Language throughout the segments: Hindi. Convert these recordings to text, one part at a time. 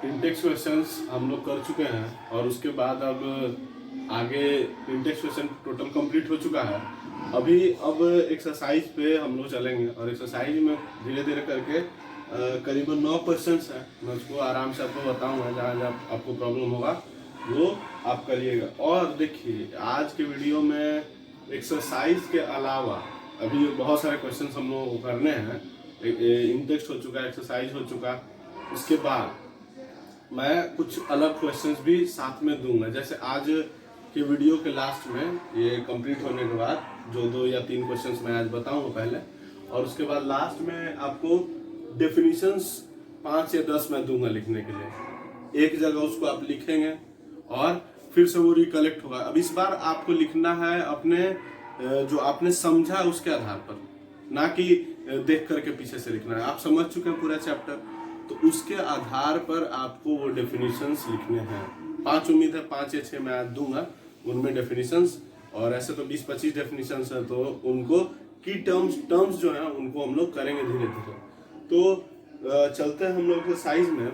इंटेक्स क्वेश्चंस हम लोग कर चुके हैं और उसके बाद अब आगे इंटेक्स क्वेश्चन टोटल कंप्लीट हो चुका है। अभी अब एक्सरसाइज पे हम लोग चलेंगे और एक्सरसाइज में धीरे धीरे करके करीबन 9 क्वेश्चंस हैं। मैं उसको आराम से आपको बताऊंगा, जहाँ जहाँ आपको प्रॉब्लम होगा वो आप करिएगा। और देखिए आज के वीडियो में एक्सरसाइज के अलावा अभी बहुत सारे क्वेश्चंस हम लोग को करने हैं। इंटेक्स्ट हो चुका, एक्सरसाइज हो चुका, उसके बाद मैं कुछ अलग क्वेश्चंस भी साथ में दूंगा। जैसे आज के वीडियो के लास्ट में ये कंप्लीट होने के बाद जो 2 या 3 क्वेश्चंस मैं आज बताऊंगा पहले, और उसके बाद लास्ट में आपको डेफिनेशंस 5 या 10 मैं दूंगा लिखने के लिए। एक जगह उसको आप लिखेंगे और फिर से वो रिकलेक्ट होगा। अब इस बार आपको लिखना है अपने जो आपने समझा उसके आधार पर, ना कि देख करके पीछे से लिखना है। आप समझ चुके हैं पूरा चैप्टर, तो उसके आधार पर आपको वो डेफिनेशंस लिखने हैं। 5 उम्मीद है 5 या 6 मैं आज दूंगा उनमें डेफिनेशंस, और ऐसे तो 20-25 डेफिनेशंस है, तो उनको की टर्म्स जो है उनको हम लोग करेंगे धीरे धीरे। तो चलते हैं हम लोग के साइज में।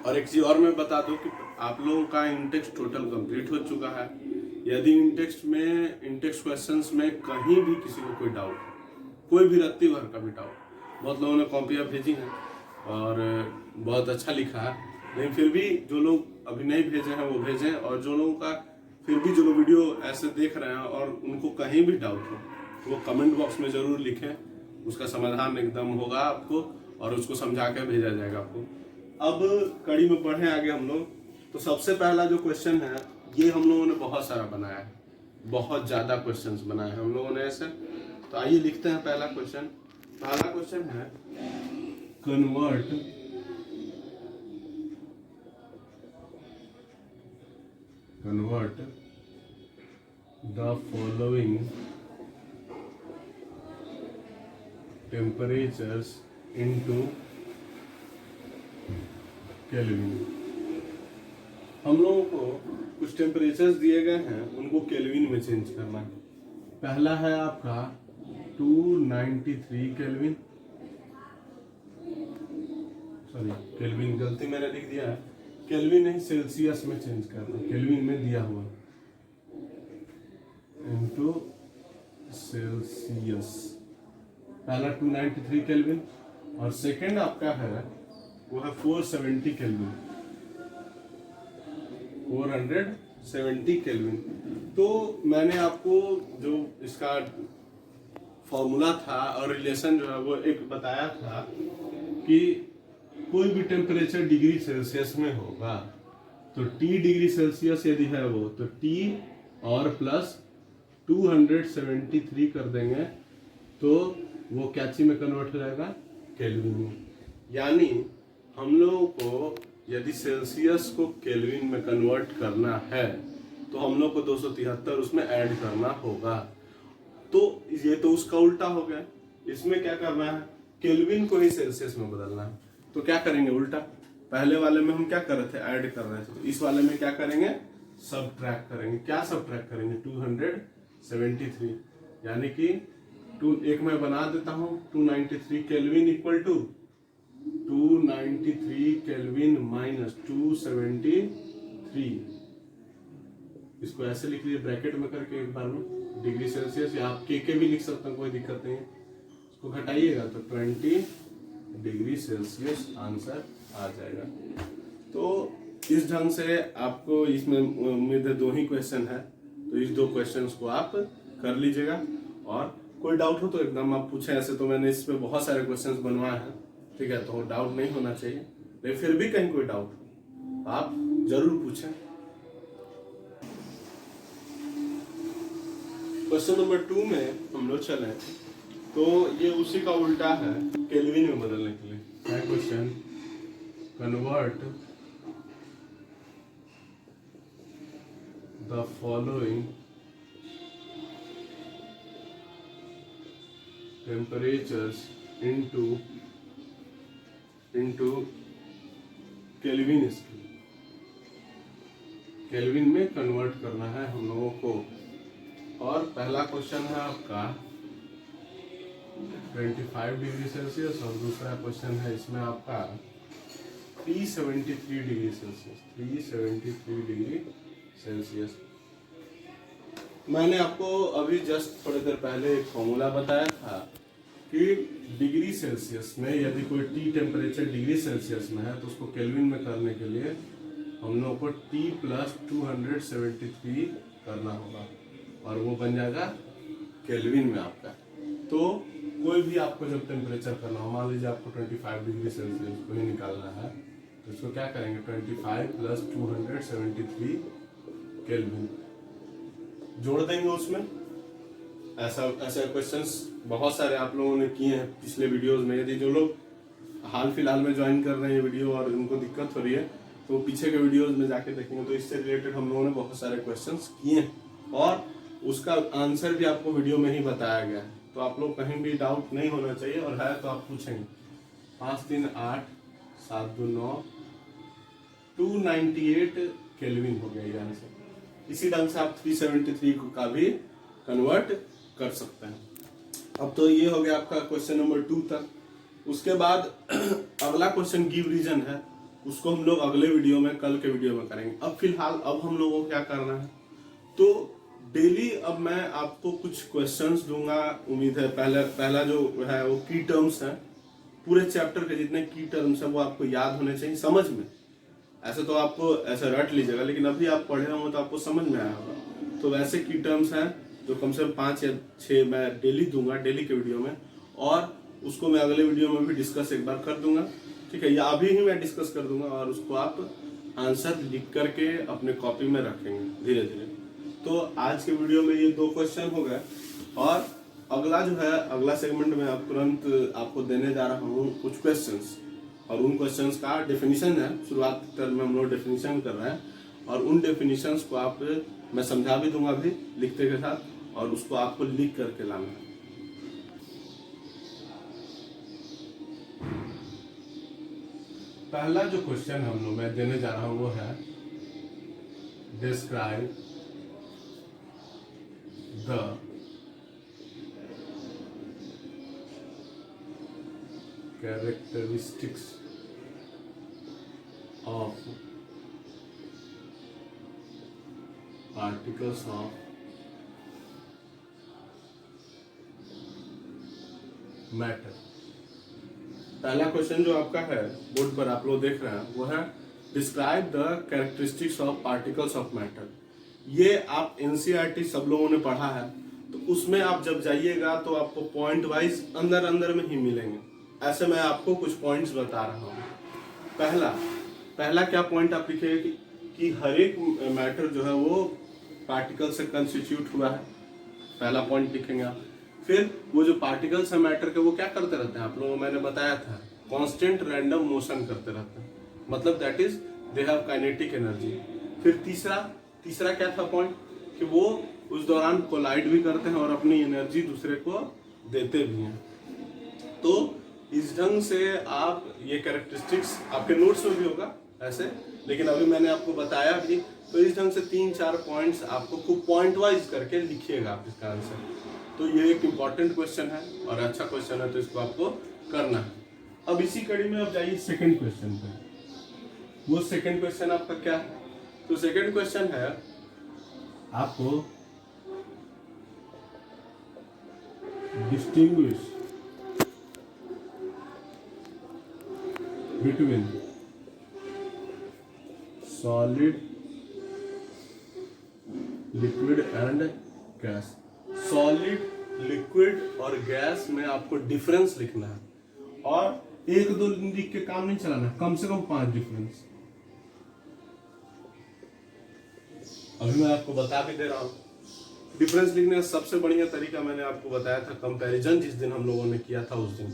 और एक चीज और मैं बता दूं कि आप लोगों का इंटेक्स्ट टोटल कंप्लीट हो चुका है। यदि इंटेक्स्ट क्वेश्चंस में कहीं भी किसी को कोई डाउट, कोई भी रत्ती भर का भी डाउट, बहुत लोगों ने कॉपियाँ भेजी हैं और बहुत अच्छा लिखा है, लेकिन फिर भी जो लोग अभी नहीं भेजे हैं वो भेजें। और जो लोगों का फिर भी जो लोग वीडियो ऐसे देख रहे हैं और उनको कहीं भी डाउट हो वो कमेंट बॉक्स में जरूर लिखें, उसका समाधान एकदम होगा आपको और उसको समझा के भेजा जाएगा आपको। अब कड़ी में बढ़े आगे हम लोग। तो सबसे पहला जो क्वेश्चन है ये हम लोगों ने बहुत सारा बनाया है, बहुत ज्यादा क्वेश्चंस बनाए हैं हम लोगों ने ऐसे। तो आइए लिखते हैं पहला क्वेश्चन। पहला क्वेश्चन है convert the following temperatures into kelvin. हम लोगों को कुछ टेम्परेचर्स दिए गए हैं, उनको केल्विन में चेंज करना है। पहला है आपका 293 केल्विन, सॉरी केल्विन गलती मैंने लिख दिया है, केल्विन नहीं सेल्सियस में चेंज करना, केल्विन में दिया हुआ इनटू सेल्सियस। पहला 293 केल्विन और सेकंड आपका है वो है 470 केल्विन, 470 केल्विन। तो मैंने आपको जो इसका फॉर्मूला था और रिलेशन जो है वो एक बताया था कि कोई भी टेम्परेचर डिग्री सेल्सियस में होगा तो T डिग्री सेल्सियस यदि है वो, तो T और प्लस 273 कर देंगे तो वो क्या चीज में कन्वर्ट हो जाएगा, केल्विन में। यानी हम लोगों को यदि सेल्सियस को केल्विन में कन्वर्ट करना है तो हम लोग को 273 उसमें ऐड करना होगा। तो ये तो उसका उल्टा हो गया, इसमें क्या करना है, केल्विन को ही सेल्सियस में बदलना है। तो क्या करेंगे उल्टा, पहले वाले में हम क्या कर रहे थे, ऐड कर रहे थे, तो इस वाले में क्या करेंगे, सबट्रैक्ट करेंगे। क्या सबट्रैक्ट करेंगे, 273, यानी कि एक मैं बना देता हूं 293 kelvin equal to 293 kelvin minus 273। इसको ऐसे लिख लीजिए ब्रैकेट में करके एक बार में, डिग्री सेल्सियस, या आप के भी लिख सकते हैं, कोई दिक्कत नहीं है। इसको घटाइएगा तो 20 डिग्री सेल्सियस आंसर आ जाएगा। तो इस ढंग से आपको इसमें उम्मीद है 2 ही क्वेश्चन है, तो इस 2 क्वेश्चंस को आप कर लीजिएगा। और कोई डाउट हो तो एकदम आप पूछें। ऐसे तो मैंने इस पे बहुत सारे क्वेश्चंस बनवाए हैं, ठीक है, तो डाउट नहीं होना चाहिए, लेकिन फिर भी कहीं कोई डाउट हो आप जरूर पूछें। क्वेश्चन नंबर 2 में हम लोग चले, तो ये उसी का उल्टा है, केल्विन में बदलने के लिए है question. Convert the following temperatures into kelvin scale. Kelvin में कन्वर्ट करना है हम लोगों को। और पहला क्वेश्चन है आपका 25 डिग्री सेल्सियस और दूसरा क्वेश्चन है इसमें आपका 373 डिग्री सेल्सियस, 373 डिग्री सेल्सियस। मैंने आपको अभी जस्ट थोड़ी देर पहले एक फॉर्मूला बताया था कि डिग्री सेल्सियस में यदि कोई टी टेम्परेचर डिग्री सेल्सियस में है तो उसको केल्विन में करने के लिए हम लोग को T + 273 करना होगा और वो बन जाएगा केल्विन में आपका। तो कोई भी आपको जब टेम्परेचर करना हो, मान लीजिए आपको 25 डिग्री सेल्सियस को ही निकालना है तो इसको क्या करेंगे, 25 + 273 केल्विन जोड़ देंगे उसमें। ऐसा क्वेश्चंस बहुत सारे आप लोगों ने किए हैं पिछले वीडियोस में। यदि जो लोग हाल फिलहाल में ज्वाइन कर रहे हैं वीडियो और उनको दिक्कत हो रही है तो पीछे के वीडियोस में जाके देखेंगे तो इससे रिलेटेड हम लोगों ने बहुत सारे क्वेश्चंस किए हैं और उसका आंसर भी आपको वीडियो में ही बताया गया है। तो आप लोग कहीं भी डाउट नहीं होना चाहिए, और है तो आप पूछेंगे। 5 3 8 7 2 9 298 केल्विन हो गया ये आंसर। इसी ढंग से आप 373 को का भी कन्वर्ट कर सकते हैं। अब तो ये हो गया आपका क्वेश्चन नंबर 2 तक। उसके बाद अगला क्वेश्चन गिव रीजन है, उसको हम लोग अगले वीडियो में, कल के वीडियो में करेंगे। अब फिलहाल अब हम लोगों को क्या करना है, तो डेली अब मैं आपको कुछ क्वेश्चंस दूंगा। उम्मीद है पहला जो है वो की टर्म्स है। पूरे चैप्टर के जितने की टर्म्स है वो आपको याद होने चाहिए समझ में। ऐसे तो आपको ऐसे रट लीजिएगा, लेकिन अभी आप पढ़े होंगे तो आपको समझ में आया होगा। तो वैसे की टर्म्स हैं जो कम से कम 5 या 6 मैं डेली दूंगा, डेली के वीडियो में, और उसको मैं अगले वीडियो में भी डिस्कस एक बार कर दूंगा, ठीक है, या अभी ही मैं डिस्कस कर दूंगा और उसको आप आंसर लिख करके अपने कॉपी में रखेंगे धीरे धीरे। तो आज के वीडियो में ये 2 क्वेश्चन हो गए, और अगला जो है, अगला सेगमेंट में आप तुरंत आपको देने जा रहा हूँ कुछ क्वेश्चंस, और उन क्वेश्चंस का डेफिनेशन है। शुरुआत में हम लोग डेफिनेशन कर रहे हैं, और उन डेफिनेशंस को आप मैं समझा भी दूंगा अभी लिखते के साथ, और उसको आपको लिख करके लाना है। पहला जो क्वेश्चन हम लोग मैं देने जा रहा हूं वो है describe the characteristics of particles of matter. पहला क्वेश्चन जो आपका है बोर्ड पर आप लोग देख रहे हैं वो है describe the characteristics of particles of matter. ये आप एनसीईआरटी सब लोगों ने पढ़ा है, तो उसमें आप जब जाइएगा तो आपको पॉइंट वाइज अंदर अंदर में ही मिलेंगे। ऐसे मैं आपको कुछ पॉइंट्स बता रहा हूँ। पहला क्या पॉइंट आप लिखिए कि हर एक मैटर जो है वो पार्टिकल से कंस्टिट्यूट हुआ है। पहला पॉइंट लिखेंगे आप। फिर वो जो पार्टिकल्स है मैटर के वो क्या करते रहते हैं, आप लोगों को मैंने बताया था, कांस्टेंट रैंडम मोशन करते रहते हैं, मतलब that is they have kinetic energy. फिर तीसरा क्या था पॉइंट कि वो उस दौरान कोलाइड भी करते हैं और अपनी एनर्जी दूसरे को देते भी हैं। तो इस ढंग से आप ये कैरेक्टरिस्टिक्स आपके नोट्स में भी होगा ऐसे, लेकिन अभी मैंने आपको बताया भी, तो इस ढंग से 3-4 पॉइंट्स आपको खूब पॉइंट वाइज करके लिखिएगा आप इसका आंसर। तो ये एक इम्पॉर्टेंट क्वेश्चन है और अच्छा क्वेश्चन है, तो इसको आपको करना है। अब इसी कड़ी में आप जाइए सेकंड क्वेश्चन पे। वो सेकंड क्वेश्चन आपका क्या है, तो सेकंड क्वेश्चन है आपको distinguish between solid, liquid and gas. Solid, liquid और गैस में आपको डिफरेंस लिखना है, और 1-2 लिख के काम नहीं चलाना, कम से कम 5 डिफरेंस। अभी मैं आपको बता भी दे रहा हूँ। डिफरेंस लिखने का सबसे बढ़िया तरीका मैंने आपको बताया था, कंपैरिजन जिस दिन हम लोगों ने किया था उस दिन,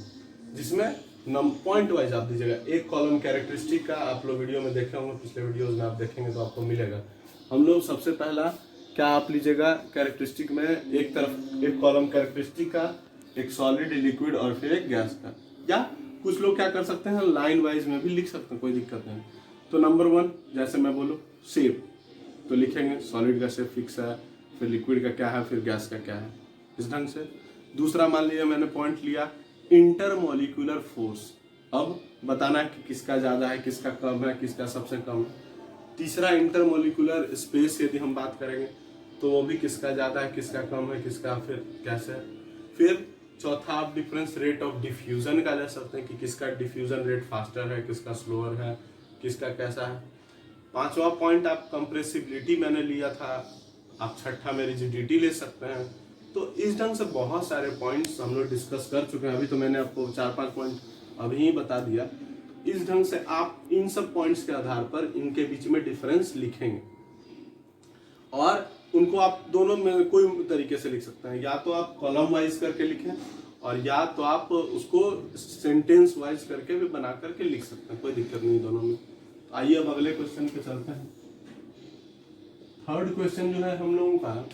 जिसमें पॉइंट वाइज आप दीजिएगा। एक कॉलम कैरेक्टरिस्टिक का आप लोग वीडियो में देखे होंगे, पिछले वीडियोस में आप देखेंगे तो आपको मिलेगा। हम लोग सबसे पहला क्या आप लीजिएगा, कैरेक्टरिस्टिक में एक तरफ एक कॉलम कैरेक्टरिस्टिक का, एक सॉलिड, लिक्विड और फिर एक गैस का, या कुछ लोग क्या कर सकते हैं लाइन वाइज में भी लिख सकते हैं, कोई दिक्कत नहीं। तो नंबर 1 जैसे मैं बोलूँ शेप, तो लिखेंगे सॉलिड का शेप फिक्स है, फिर लिक्विड का क्या है, फिर गैस का क्या है, इस ढंग से। दूसरा मान लीजिए मैंने पॉइंट लिया इंटरमोलिकुलर फोर्स। अब बताना है कि किसका ज़्यादा है, किसका कम है, किसका सबसे कम है। तीसरा इंटरमोलिकुलर स्पेस यदि हम बात करेंगे तो वो भी किसका ज़्यादा है, किसका कम है, किसका फिर कैसे है। फिर चौथा आप डिफरेंस रेट ऑफ डिफ्यूजन का ले सकते हैं कि किसका डिफ्यूजन रेट फास्टर है, किसका स्लोअर है, किसका कैसा है। पांचवा पॉइंट आप कंप्रेसिबिलिटी मैंने लिया था, आप छठा में रिजिडिटी ले सकते हैं। तो इस ढंग से बहुत सारे पॉइंट्स हम लोग डिस्कस कर चुके हैं। अभी तो मैंने आपको 4-5 पॉइंट अभी ही बता दिया। इस ढंग से आप इन सब पॉइंट्स के आधार पर इनके बीच में डिफरेंस लिखेंगे और उनको आप दोनों में कोई तरीके से लिख सकते हैं। या तो आप कॉलम वाइज करके लिखें और या तो आप उसको सेंटेंस वाइज करके भी बना करके लिख सकते हैं, कोई दिक्कत नहीं दोनों में। आइए अब अगले क्वेश्चन पे चलते हैं। थर्ड क्वेश्चन जो है हम लोगों का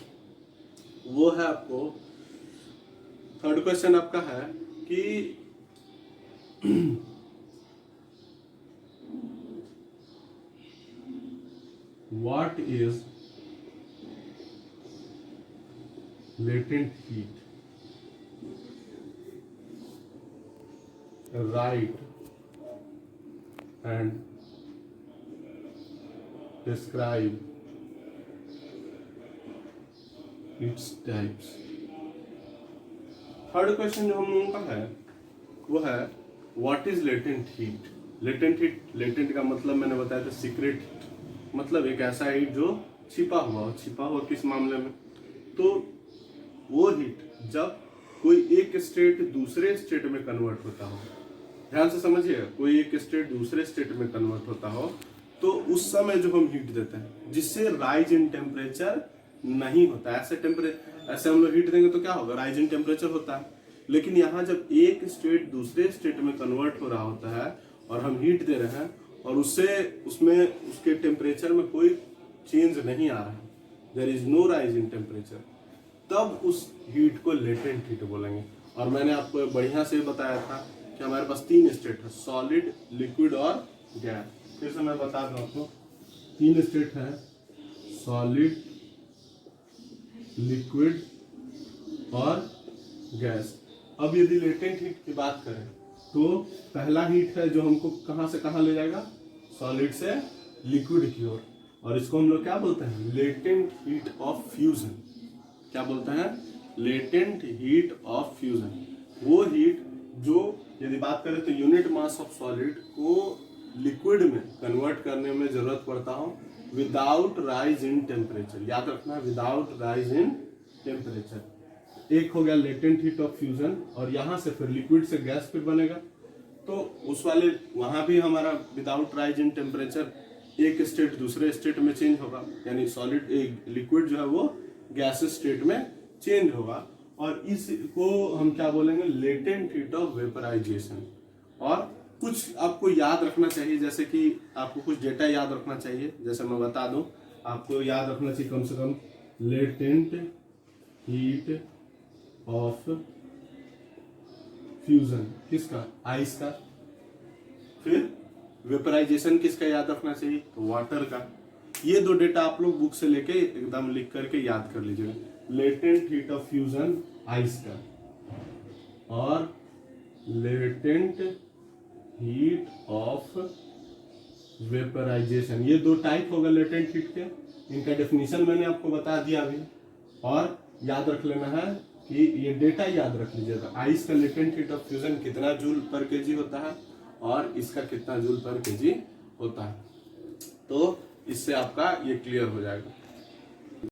वो है आपको, थर्ड क्वेश्चन आपका है कि what is latent heat? Write and describe its types. Third question जो हम लोगों का है वो है what is latent heat. Latent heat, latent का मतलब मैंने बताया था सीक्रेट, मतलब एक ऐसा हीट जो छिपा हुआ किस मामले में, तो वो हीट जब कोई एक स्टेट दूसरे स्टेट में कन्वर्ट होता हो, ध्यान से समझिएगा, कोई एक स्टेट दूसरे स्टेट में कन्वर्ट होता हो तो उस समय जो हम हीट देते हैं जिससे राइज इन टेम्परेचर नहीं होता है। ऐसे हम लोग हीट देंगे तो क्या होगा, राइज इन टेम्परेचर होता है। लेकिन यहाँ जब एक स्टेट दूसरे स्टेट में कन्वर्ट हो रहा होता है और हम हीट दे रहे हैं और उसके टेम्परेचर में कोई चेंज नहीं आ रहा है, there is no rise in temperature, तब उस हीट को लेटेंट हीट बोलेंगे। और मैंने आपको बढ़िया से बताया था कि हमारे पास 3 स्टेट है, सॉलिड, लिक्विड और गैस। फिर से मैं बता दूं आपको, 3 स्टेट है, सॉलिड, लिक्विड और गैस। अब यदि लेटेंट हीट की बात करें तो पहला हीट है जो हमको कहां से कहां ले जाएगा, सॉलिड से लिक्विड की ओर, और इसको हम लोग क्या बोलते हैं, लेटेंट हीट ऑफ फ्यूजन। क्या बोलते हैं, लेटेंट हीट ऑफ फ्यूजन। वो हीट जो यदि बात करें तो यूनिट मास ऑफ सॉलिड को लिक्विड में कन्वर्ट करने में जरूरत पड़ता हो विदाउट राइज इन टेम्परेचर। याद रखना, विदाउट राइज इन टेम्परेचर। एक हो गया लेटेंट हीट ऑफ फ्यूजन, और यहां से फिर लिक्विड से गैस फिर बनेगा, तो उस वाले वहां भी हमारा विदाउट राइज इन टेम्परेचर एक स्टेट दूसरे स्टेट में चेंज होगा, यानी सॉलिड एक लिक्विड जो है वो गैस स्टेट में चेंज होगा, और इसको हम क्या बोलेंगे, लेटेंट हीट ऑफ वेपराइजेशन। और कुछ आपको याद रखना चाहिए, जैसे कि आपको कुछ डेटा याद रखना चाहिए, जैसे मैं बता दूं, आपको याद रखना चाहिए कम से कम लेटेंट हीट ऑफ फ्यूजन किसका, आइस का। फिर वेपराइजेशन किसका याद रखना चाहिए, तो वाटर का। ये 2 डेटा आप लोग बुक से लेके एकदम लिख करके याद कर लीजिएगा, latent heat of fusion ice का और लेटेंट हीट ऑफ वेपराइजेशन। ये 2 टाइप होगा लेटेंट हीट के, इनका डेफिनेशन मैंने आपको बता दिया अभी। और याद रख लेना है कि ये डेटा याद रख लीजिएगा, आइस का लेटेंट हीट ऑफ फ्यूजन कितना जूल पर केजी होता है और इसका कितना जूल पर केजी होता है, तो इससे आपका ये क्लियर हो जाएगा।